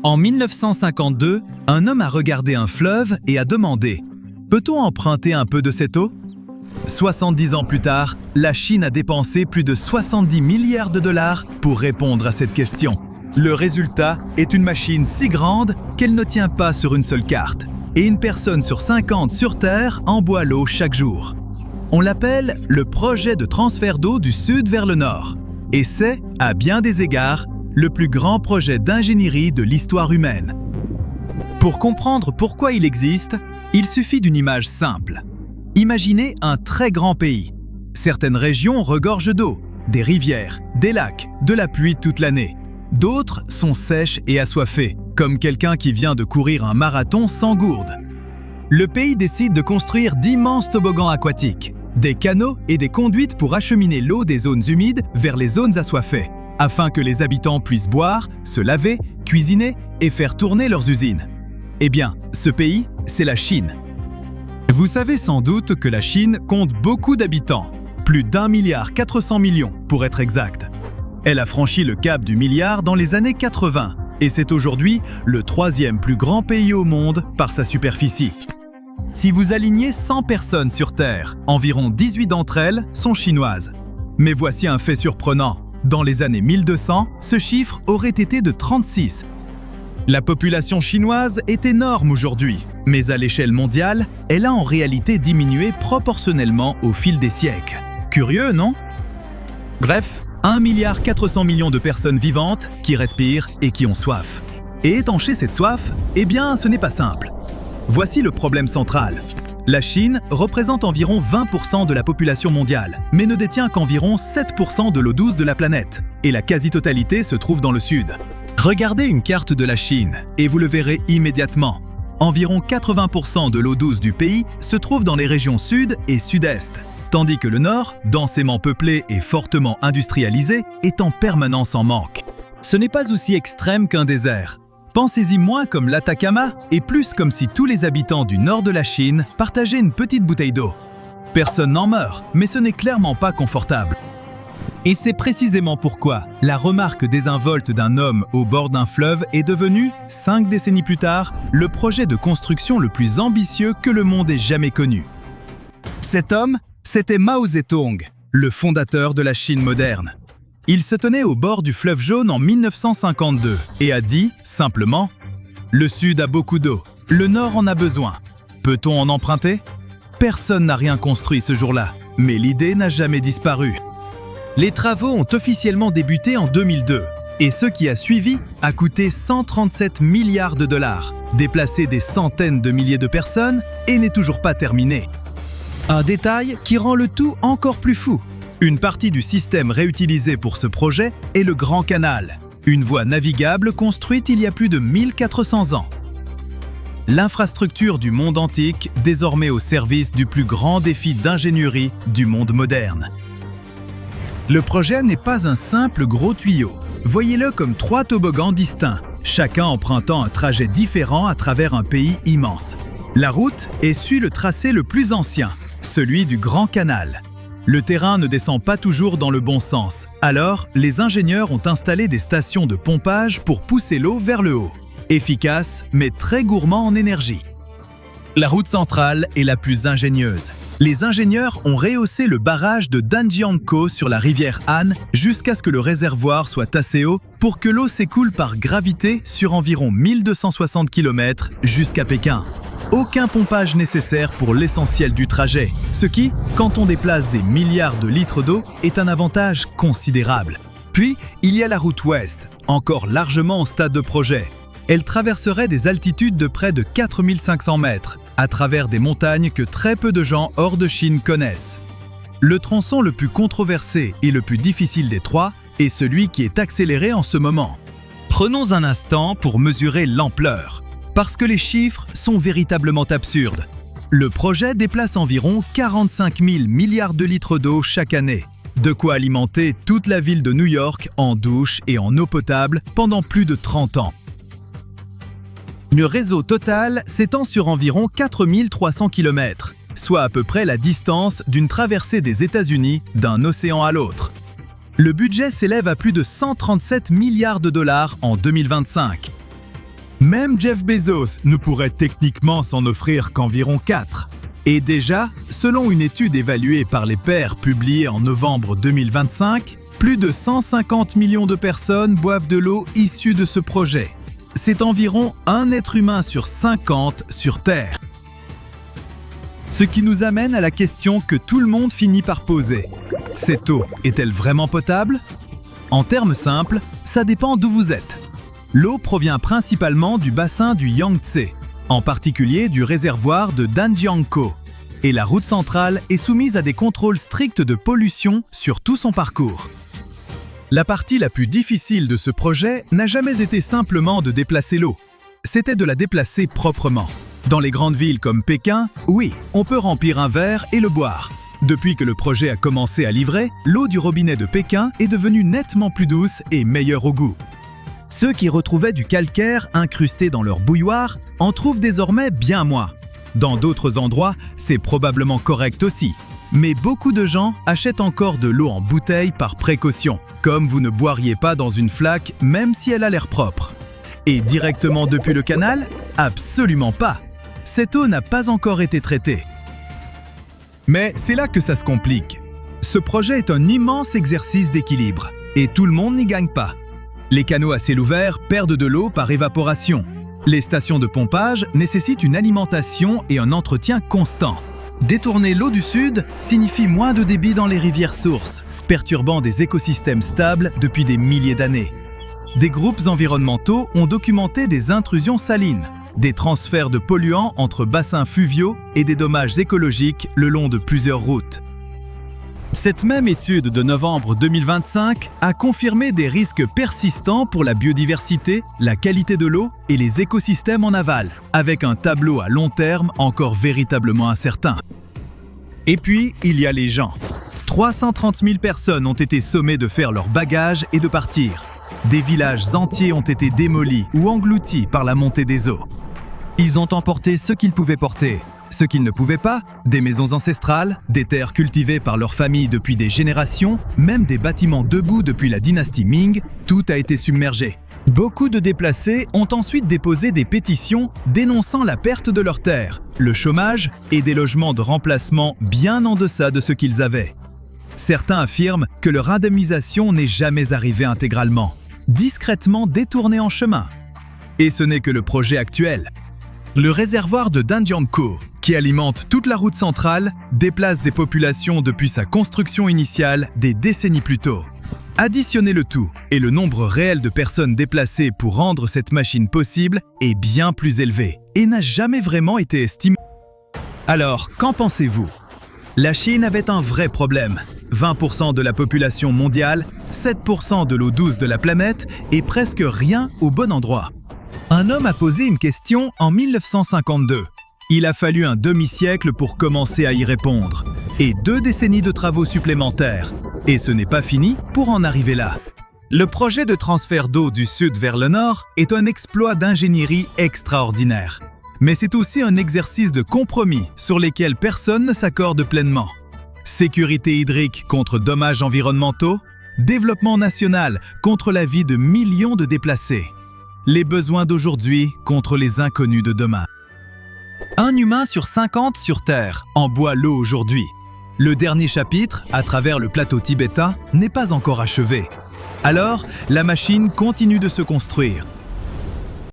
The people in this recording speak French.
En 1952, un homme a regardé un fleuve et a demandé « Peut-on emprunter un peu de cette eau ?» 70 ans plus tard, la Chine a dépensé plus de 70 milliards de dollars pour répondre à cette question. Le résultat est une machine si grande qu'elle ne tient pas sur une seule carte. Et une personne sur 50 sur Terre en boit l'eau chaque jour. On l'appelle le projet de transfert d'eau du sud vers le nord. Et c'est, à bien des égards, le plus grand projet d'ingénierie de l'histoire humaine. Pour comprendre pourquoi il existe, il suffit d'une image simple. Imaginez un très grand pays. Certaines régions regorgent d'eau, des rivières, des lacs, de la pluie toute l'année. D'autres sont sèches et assoiffées, comme quelqu'un qui vient de courir un marathon sans gourde. Le pays décide de construire d'immenses toboggans aquatiques, des canaux et des conduites pour acheminer l'eau des zones humides vers les zones assoiffées, afin que les habitants puissent boire, se laver, cuisiner et faire tourner leurs usines. Eh bien, ce pays, c'est la Chine. Vous savez sans doute que la Chine compte beaucoup d'habitants, plus d'1,4 milliard pour être exact. Elle a franchi le cap du milliard dans les années 80 et c'est aujourd'hui le 3e plus grand pays au monde par sa superficie. Si vous alignez 100 personnes sur Terre, environ 18 d'entre elles sont chinoises. Mais voici un fait surprenant. Dans les années 1200, ce chiffre aurait été de 36. La population chinoise est énorme aujourd'hui, mais à l'échelle mondiale, elle a en réalité diminué proportionnellement au fil des siècles. Curieux, non? Bref, 1,4 milliard de personnes vivantes qui respirent et qui ont soif. Et étancher cette soif, eh bien, ce n'est pas simple. Voici le problème central. La Chine représente environ 20% de la population mondiale, mais ne détient qu'environ 7% de l'eau douce de la planète, et la quasi-totalité se trouve dans le sud. Regardez une carte de la Chine, et vous le verrez immédiatement. Environ 80% de l'eau douce du pays se trouve dans les régions sud et sud-est, tandis que le nord, densément peuplé et fortement industrialisé, est en permanence en manque. Ce n'est pas aussi extrême qu'un désert. Pensez-y moins comme l'Atacama et plus comme si tous les habitants du nord de la Chine partageaient une petite bouteille d'eau. Personne n'en meurt, mais ce n'est clairement pas confortable. Et c'est précisément pourquoi la remarque désinvolte d'un homme au bord d'un fleuve est devenue, 5 décennies plus tard, le projet de construction le plus ambitieux que le monde ait jamais connu. Cet homme, c'était Mao Zedong, le fondateur de la Chine moderne. Il se tenait au bord du fleuve Jaune en 1952 et a dit, simplement, « Le Sud a beaucoup d'eau, le Nord en a besoin. Peut-on en emprunter ?» Personne n'a rien construit ce jour-là, mais l'idée n'a jamais disparu. Les travaux ont officiellement débuté en 2002 et ce qui a suivi a coûté 137 milliards de dollars, déplacé des centaines de milliers de personnes et n'est toujours pas terminé. Un détail qui rend le tout encore plus fou. Une partie du système réutilisé pour ce projet est le Grand Canal, une voie navigable construite il y a plus de 1400 ans. L'infrastructure du monde antique, désormais au service du plus grand défi d'ingénierie du monde moderne. Le projet n'est pas un simple gros tuyau. Voyez-le comme 3 toboggans distincts, chacun empruntant un trajet différent à travers un pays immense. La route suit le tracé le plus ancien, celui du Grand Canal. Le terrain ne descend pas toujours dans le bon sens, alors les ingénieurs ont installé des stations de pompage pour pousser l'eau vers le haut. Efficace, mais très gourmand en énergie. La route centrale est la plus ingénieuse. Les ingénieurs ont rehaussé le barrage de Danjiangkou sur la rivière Han jusqu'à ce que le réservoir soit assez haut pour que l'eau s'écoule par gravité sur environ 1260 km jusqu'à Pékin. Aucun pompage nécessaire pour l'essentiel du trajet, ce qui, quand on déplace des milliards de litres d'eau, est un avantage considérable. Puis, il y a la route ouest, encore largement en stade de projet. Elle traverserait des altitudes de près de 4500 mètres, à travers des montagnes que très peu de gens hors de Chine connaissent. Le tronçon le plus controversé et le plus difficile des trois est celui qui est accéléré en ce moment. Prenons un instant pour mesurer l'ampleur. Parce que les chiffres sont véritablement absurdes. Le projet déplace environ 45 000 milliards de litres d'eau chaque année. De quoi alimenter toute la ville de New York en douche et en eau potable pendant plus de 30 ans. Le réseau total s'étend sur environ 4 300 km, soit à peu près la distance d'une traversée des États-Unis d'un océan à l'autre. Le budget s'élève à plus de 137 milliards de dollars en 2025. Même Jeff Bezos ne pourrait techniquement s'en offrir qu'environ 4. Et déjà, selon une étude évaluée par les pairs publiée en novembre 2025, plus de 150 millions de personnes boivent de l'eau issue de ce projet. C'est environ un être humain sur 50 sur Terre. Ce qui nous amène à la question que tout le monde finit par poser. Cette eau est-elle vraiment potable? En termes simples, ça dépend d'où vous êtes. L'eau provient principalement du bassin du Yangtze, en particulier du réservoir de Danjiangkou. Et la route centrale est soumise à des contrôles stricts de pollution sur tout son parcours. La partie la plus difficile de ce projet n'a jamais été simplement de déplacer l'eau. C'était de la déplacer proprement. Dans les grandes villes comme Pékin, oui, on peut remplir un verre et le boire. Depuis que le projet a commencé à livrer, l'eau du robinet de Pékin est devenue nettement plus douce et meilleure au goût. Ceux qui retrouvaient du calcaire incrusté dans leur bouilloire en trouvent désormais bien moins. Dans d'autres endroits, c'est probablement correct aussi. Mais beaucoup de gens achètent encore de l'eau en bouteille par précaution, comme vous ne boiriez pas dans une flaque même si elle a l'air propre. Et directement depuis le canal? Absolument pas. Cette eau n'a pas encore été traitée. Mais c'est là que ça se complique. Ce projet est un immense exercice d'équilibre, et tout le monde n'y gagne pas. Les canaux à ciel ouvert perdent de l'eau par évaporation. Les stations de pompage nécessitent une alimentation et un entretien constant. Détourner l'eau du sud signifie moins de débit dans les rivières sources, perturbant des écosystèmes stables depuis des milliers d'années. Des groupes environnementaux ont documenté des intrusions salines, des transferts de polluants entre bassins fluviaux et des dommages écologiques le long de plusieurs routes. Cette même étude de novembre 2025 a confirmé des risques persistants pour la biodiversité, la qualité de l'eau et les écosystèmes en aval, avec un tableau à long terme encore véritablement incertain. Et puis, il y a les gens. 330 000 personnes ont été sommées de faire leurs bagages et de partir. Des villages entiers ont été démolis ou engloutis par la montée des eaux. Ils ont emporté ce qu'ils pouvaient porter. Ce qu'ils ne pouvaient pas, des maisons ancestrales, des terres cultivées par leurs familles depuis des générations, même des bâtiments debout depuis la dynastie Ming, tout a été submergé. Beaucoup de déplacés ont ensuite déposé des pétitions dénonçant la perte de leurs terres, le chômage et des logements de remplacement bien en deçà de ce qu'ils avaient. Certains affirment que leur indemnisation n'est jamais arrivée intégralement, discrètement détournée en chemin. Et ce n'est que le projet actuel. Le réservoir de Danjiangkou, qui alimente toute la route centrale, déplace des populations depuis sa construction initiale des décennies plus tôt. Additionnez le tout, et le nombre réel de personnes déplacées pour rendre cette machine possible est bien plus élevé, et n'a jamais vraiment été estimé. Alors, qu'en pensez-vous? La Chine avait un vrai problème. 20% de la population mondiale, 7% de l'eau douce de la planète, et presque rien au bon endroit. Un homme a posé une question en 1952. Il a fallu un demi-siècle pour commencer à y répondre, et 2 décennies de travaux supplémentaires. Et ce n'est pas fini pour en arriver là. Le projet de transfert d'eau du sud vers le nord est un exploit d'ingénierie extraordinaire. Mais c'est aussi un exercice de compromis sur lesquels personne ne s'accorde pleinement. Sécurité hydrique contre dommages environnementaux, développement national contre la vie de millions de déplacés. Les besoins d'aujourd'hui contre les inconnus de demain. Un humain sur 50 sur Terre en boit l'eau aujourd'hui. Le dernier chapitre, à travers le plateau tibétain, n'est pas encore achevé. Alors, la machine continue de se construire,